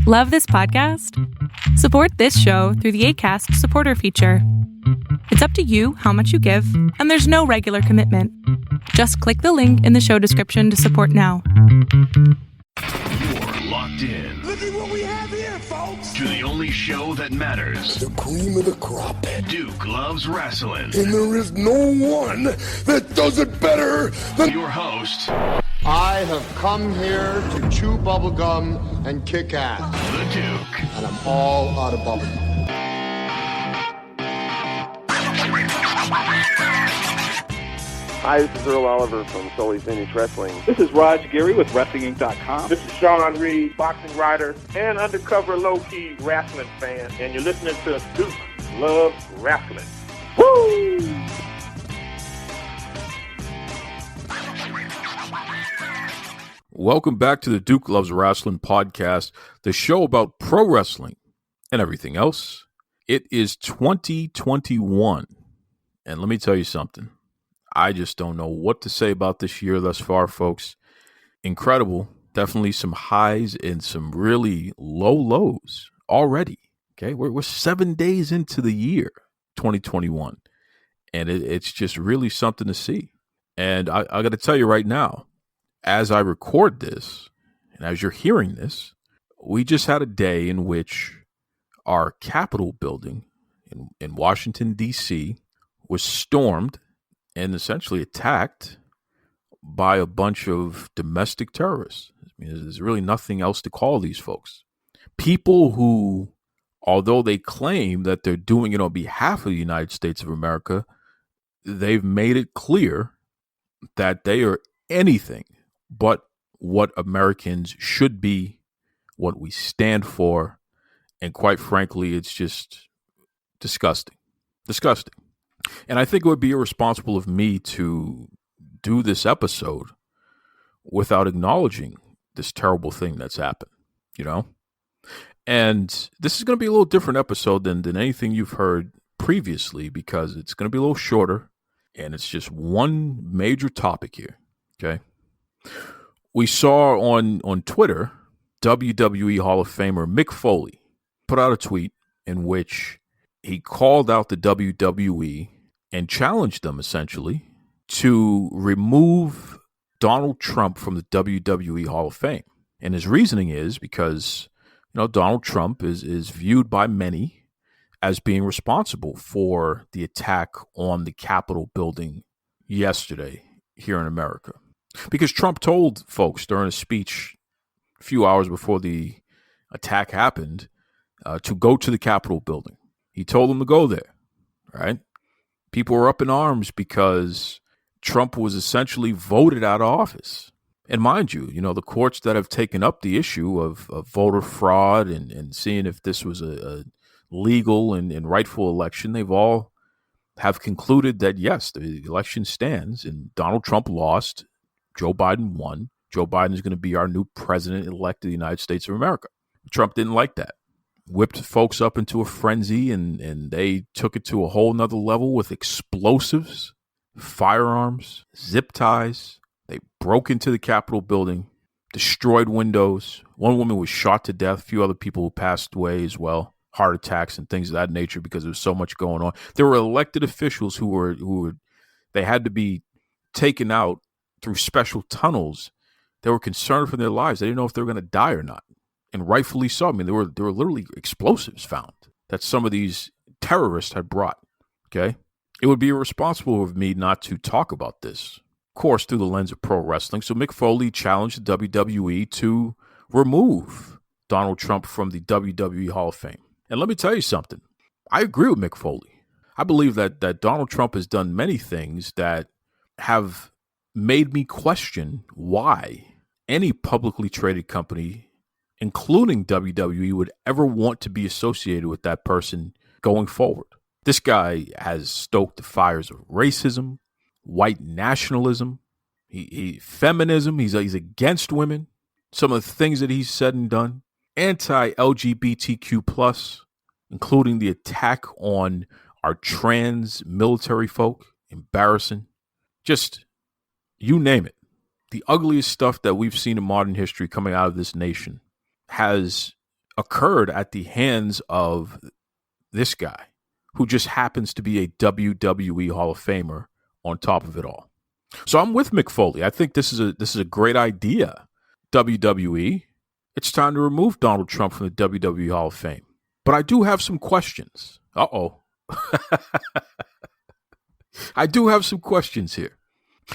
Love this podcast? Support this show through the Acast supporter feature. It's up to you how much you give, and there's no regular commitment. Just click the link in the show description to support now. You're locked in. Look at what we have here, folks. To the only show that matters. The cream of the crop. Duke loves wrestling. And there is no one that does it better than your host. I have come here to chew bubblegum and kick ass. The Duke. And I'm all out of bubblegum. Hi, this is Earl Oliver from Foley Wrestling. This is Raj Giri with WrestlingInc.com. This is Sean Reed, boxing writer and undercover low-key wrestling fan, and you're listening to Duke Loves Wrestling. Woo! Welcome back to the Duke Loves Wrestling podcast, the show about pro wrestling and everything else. It is 2021, and let me tell you something. I just don't know what to say about this year thus far, folks. Incredible. Definitely some highs and some really low lows already. Okay, we're 7 days into the year 2021, and it's just really something to see. And I got to tell you right now, as I record this, and as you're hearing this, we just had a day in which our Capitol building in Washington, D.C. was stormed and essentially attacked by a bunch of domestic terrorists. I mean, there's really nothing else to call these folks. People who, although they claim that they're doing it on behalf of the United States of America, they've made it clear that they are anything but what Americans should be, what we stand for, and quite frankly, it's just disgusting. Disgusting. And I think it would be irresponsible of me to do this episode without acknowledging this terrible thing that's happened, you know? And this is going to be a little different episode than anything you've heard previously because it's going to be a little shorter and it's just one major topic here, okay? We saw on Twitter, WWE Hall of Famer Mick Foley put out a tweet in which he called out the WWE and challenged them essentially to remove Donald Trump from the WWE Hall of Fame. And his reasoning is because, you know, Donald Trump is viewed by many as being responsible for the attack on the Capitol building yesterday here in America. Because Trump told folks during a speech a few hours before the attack happened to go to the Capitol building. He told them to go there, right? People were up in arms because Trump was essentially voted out of office. And mind you, you know, the courts that have taken up the issue of voter fraud and seeing if this was a legal and rightful election, they've all have concluded that, yes, the election stands and Donald Trump lost. Joe Biden won. Joe Biden is going to be our new president-elect of the United States of America. Trump didn't like that. Whipped folks up into a frenzy, and they took it to a whole nother level with explosives, firearms, zip ties. They broke into the Capitol building, destroyed windows. One woman was shot to death. A few other people passed away as well. Heart attacks and things of that nature because there was so much going on. There were elected officials who were they had to be taken out through special tunnels. They were concerned for their lives. They didn't know if they were going to die or not. And rightfully so. I mean, there were literally explosives found that some of these terrorists had brought. Okay. It would be irresponsible of me not to talk about this, of course, through the lens of pro wrestling. So Mick Foley challenged the WWE to remove Donald Trump from the WWE Hall of Fame. And let me tell you something. I agree with Mick Foley. I believe that Donald Trump has done many things that have made me question why any publicly traded company, including WWE, would ever want to be associated with that person going forward. This guy has stoked the fires of racism, white nationalism, feminism. He's against women. Some of the things that he's said and done, anti-LGBTQ+, including the attack on our trans military folk, embarrassing. Just, you name it. The ugliest stuff that we've seen in modern history coming out of this nation has occurred at the hands of this guy who just happens to be a WWE Hall of Famer on top of it all. So I'm with Mick Foley. I think this is a great idea. WWE, it's time to remove Donald Trump from the WWE Hall of Fame. But I do have some questions. Uh-oh. I do have some questions here.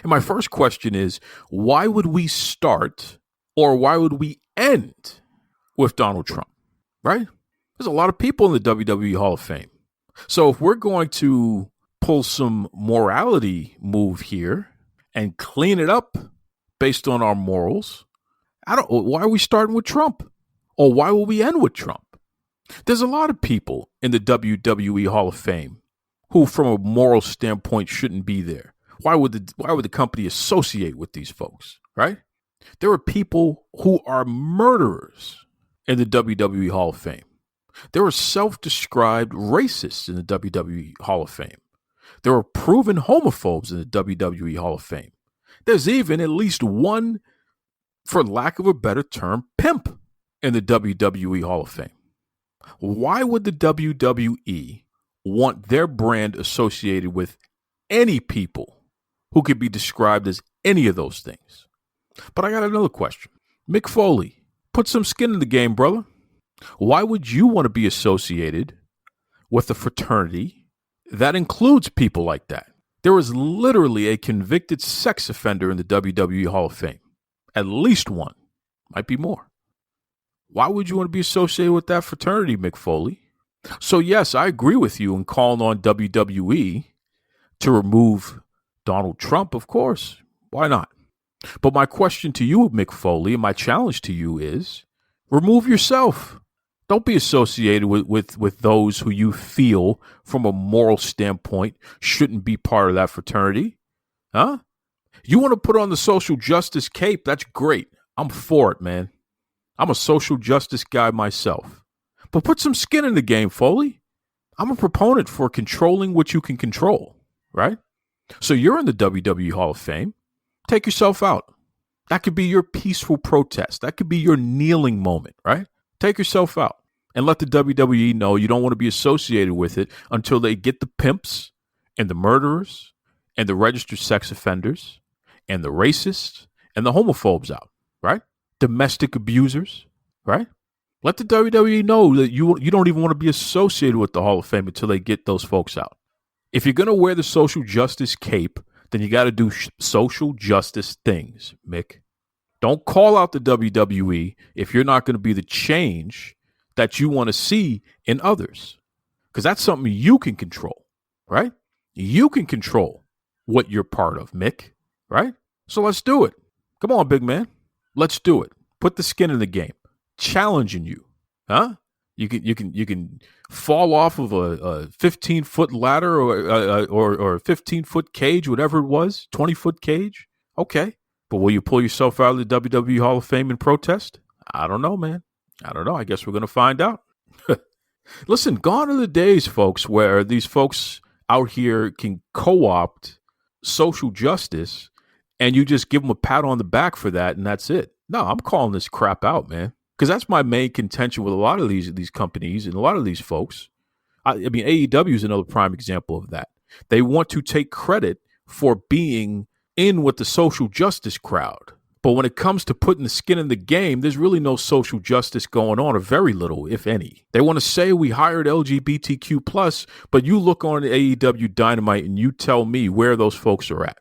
And my first question is, why would we start or why would we end with Donald Trump, right? There's a lot of people in the WWE Hall of Fame. So if we're going to pull some morality move here and clean it up based on our morals, why are we starting with Trump? Or why will we end with Trump? There's a lot of people in the WWE Hall of Fame who, from a moral standpoint, shouldn't be there. Why would the company associate with these folks, right? There are people who are murderers in the WWE Hall of Fame. There are self-described racists in the WWE Hall of Fame. There are proven homophobes in the WWE Hall of Fame. There's even at least one, for lack of a better term, pimp in the WWE Hall of Fame. Why would the WWE want their brand associated with any people who could be described as any of those things? But I got another question. Mick Foley, put some skin in the game, brother. Why would you want to be associated with a fraternity that includes people like that? There is literally a convicted sex offender in the WWE Hall of Fame. At least one. Might be more. Why would you want to be associated with that fraternity, Mick Foley? So yes, I agree with you in calling on WWE to remove Donald Trump, of course. Why not? But my question to you, Mick Foley, and my challenge to you is, remove yourself. Don't be associated with those who you feel, from a moral standpoint, shouldn't be part of that fraternity. Huh? You want to put on the social justice cape? That's great. I'm for it, man. I'm a social justice guy myself. But put some skin in the game, Foley. I'm a proponent for controlling what you can control, right? So you're in the WWE Hall of Fame. Take yourself out. That could be your peaceful protest. That could be your kneeling moment, right? Take yourself out and let the WWE know you don't want to be associated with it until they get the pimps and the murderers and the registered sex offenders and the racists and the homophobes out, right? Domestic abusers, right? Let the WWE know that you don't even want to be associated with the Hall of Fame until they get those folks out. If you're going to wear the social justice cape, then you got to do social justice things, Mick. Don't call out the WWE if you're not going to be the change that you want to see in others, because that's something you can control, right? You can control what you're part of, Mick, right? So let's do it. Come on, big man. Let's do it. Put the skin in the game. Challenging you, huh? You can fall off of a 15-foot ladder or a 15-foot cage, whatever it was, 20-foot cage. Okay, but will you pull yourself out of the WWE Hall of Fame in protest? I don't know, man. I don't know. I guess we're gonna find out. Listen, gone are the days, folks, where these folks out here can co-opt social justice, and you just give them a pat on the back for that, and that's it. No, I'm calling this crap out, man. Because that's my main contention with a lot of these companies and a lot of these folks. I mean, AEW is another prime example of that. They want to take credit for being in with the social justice crowd. But when it comes to putting the skin in the game, there's really no social justice going on, or very little, if any. They want to say we hired LGBTQ+, but you look on AEW Dynamite and you tell me where those folks are at.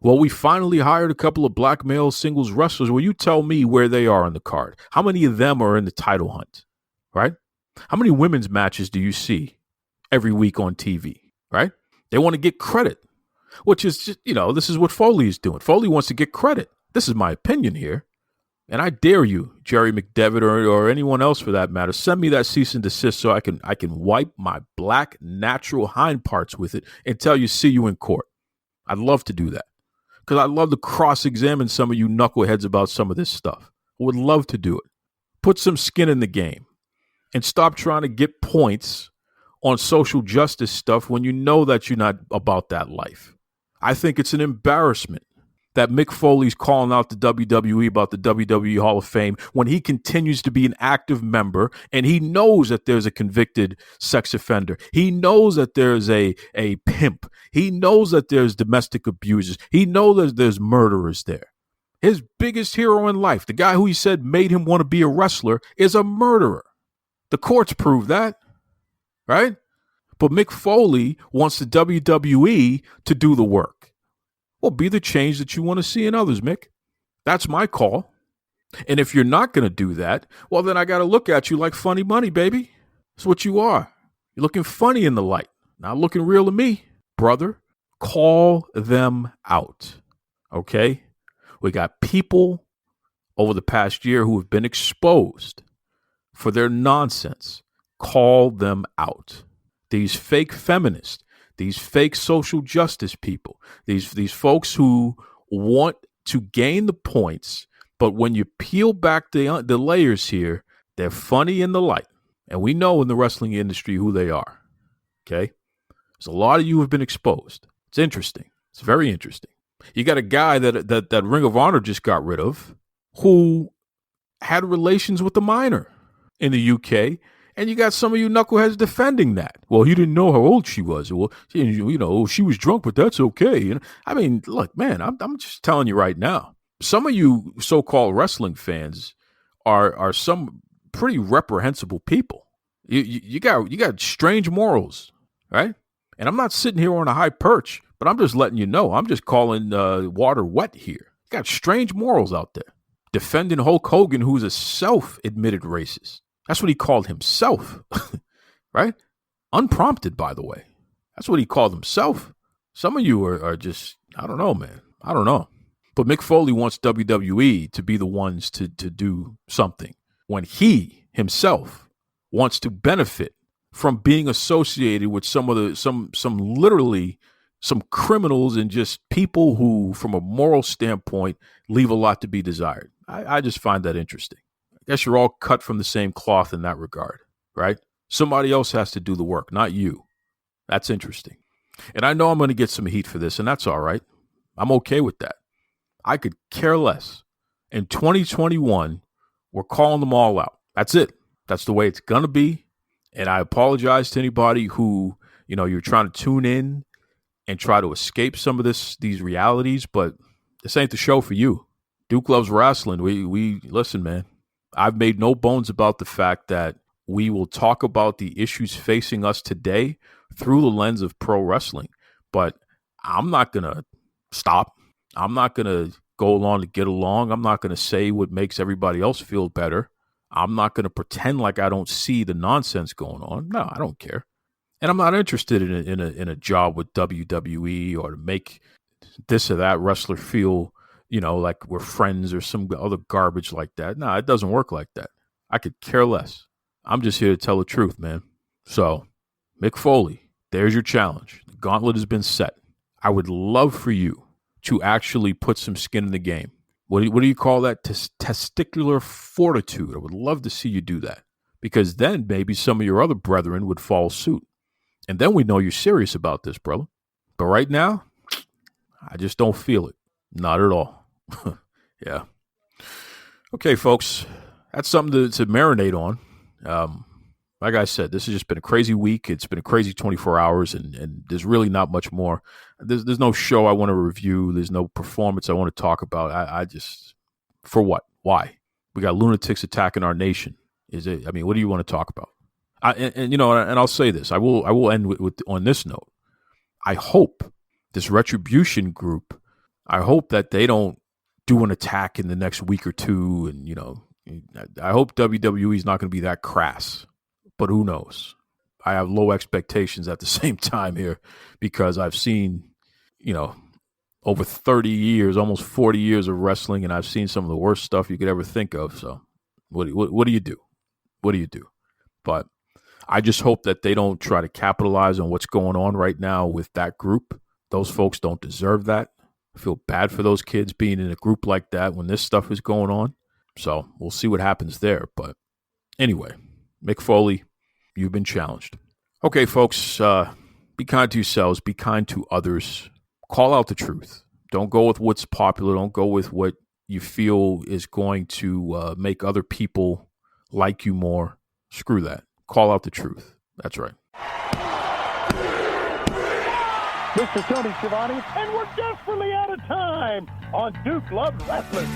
Well, we finally hired a couple of black male singles wrestlers. Well, you tell me where they are on the card. How many of them are in the title hunt, right? How many women's matches do you see every week on TV, right? They want to get credit, which is just, this is what Foley is doing. Foley wants to get credit. This is my opinion here. And I dare you, Jerry McDevitt, or anyone else for that matter, send me that cease and desist so I can wipe my black natural hind parts with it and tell you, see you in court. I'd love to do that. Because I'd love to cross-examine some of you knuckleheads about some of this stuff. I would love to do it. Put some skin in the game. And stop trying to get points on social justice stuff when you know that you're not about that life. I think it's an embarrassment that Mick Foley's calling out the WWE about the WWE Hall of Fame when he continues to be an active member and he knows that there's a convicted sex offender. He knows that there's a pimp. He knows that there's domestic abusers. He knows that there's murderers there. His biggest hero in life, the guy who he said made him want to be a wrestler, is a murderer. The courts prove that, right? But Mick Foley wants the WWE to do the work. Well, be the change that you want to see in others, Mick. That's my call. And if you're not going to do that, well, then I got to look at you like funny money, baby. That's what you are. You're looking funny in the light, not looking real to me. Brother, call them out, okay? We got people over the past year who have been exposed for their nonsense. Call them out. These fake feminists, these fake social justice people, these folks who want to gain the points, but when you peel back the layers here, they're funny in the light. And we know in the wrestling industry who they are, okay? There's a lot of you have been exposed. It's interesting. It's very interesting. You got a guy that Ring of Honor just got rid of who had relations with a minor in the UK, and you got some of you knuckleheads defending that. Well, he didn't know how old she was. Well, she was drunk, but that's okay. I mean, look, man, I'm just telling you right now. Some of you so-called wrestling fans are some pretty reprehensible people. You got strange morals, right? And I'm not sitting here on a high perch, but I'm just letting you know. I'm just calling water wet here. You got strange morals out there. Defending Hulk Hogan, who's a self-admitted racist. That's what he called himself, right? Unprompted, by the way. That's what he called himself. Some of you are just, I don't know, man. I don't know. But Mick Foley wants WWE to be the ones to do something when he himself wants to benefit from being associated with some criminals and just people who, from a moral standpoint, leave a lot to be desired. I just find that interesting. I guess you're all cut from the same cloth in that regard, right? Somebody else has to do the work, not you. That's interesting. And I know I'm going to get some heat for this, and that's all right. I'm okay with that. I could care less. In 2021, we're calling them all out. That's it. That's the way it's going to be. And I apologize to anybody who, you're trying to tune in and try to escape some of these realities, but this ain't the show for you. Duke Loves Rasslin. We listen, man. I've made no bones about the fact that we will talk about the issues facing us today through the lens of pro wrestling, but I'm not going to stop. I'm not going to go along to get along. I'm not going to say what makes everybody else feel better. I'm not going to pretend like I don't see the nonsense going on. No, I don't care. And I'm not interested in a job with WWE or to make this or that wrestler feel, like we're friends or some other garbage like that. No, it doesn't work like that. I could care less. I'm just here to tell the truth, man. So, Mick Foley, there's your challenge. The gauntlet has been set. I would love for you to actually put some skin in the game. What do you call that? Testicular fortitude. I would love to see you do that, because then maybe some of your other brethren would follow suit. And then we know you're serious about this, brother. But right now, I just don't feel it. Not at all. Yeah. Okay, folks. That's something to marinate on. Like I said, this has just been a crazy week. It's been a crazy 24 hours, and there's really not much more. There's no show I want to review. There's no performance I want to talk about. I just, for what? Why? We got lunatics attacking our nation. What do you want to talk about? And I'll say this. I will end with on this note. I hope this retribution group, I hope that they don't do an attack in the next week or two. And, I hope WWE is not going to be that crass. But who knows? I have low expectations at the same time here, because I've seen, over 30 years, almost 40 years of wrestling, and I've seen some of the worst stuff you could ever think of. So what do you do? What do you do? But I just hope that they don't try to capitalize on what's going on right now with that group. Those folks don't deserve that. I feel bad for those kids being in a group like that when this stuff is going on. So we'll see what happens there. But anyway, Mick Foley, you've been challenged. Okay, folks, be kind to yourselves. Be kind to others. Call out the truth. Don't go with what's popular. Don't go with what you feel is going to make other people like you more. Screw that. Call out the truth. That's right. Mr. Tony Schiavone, and we're desperately out of time on Duke Loves Wrestling.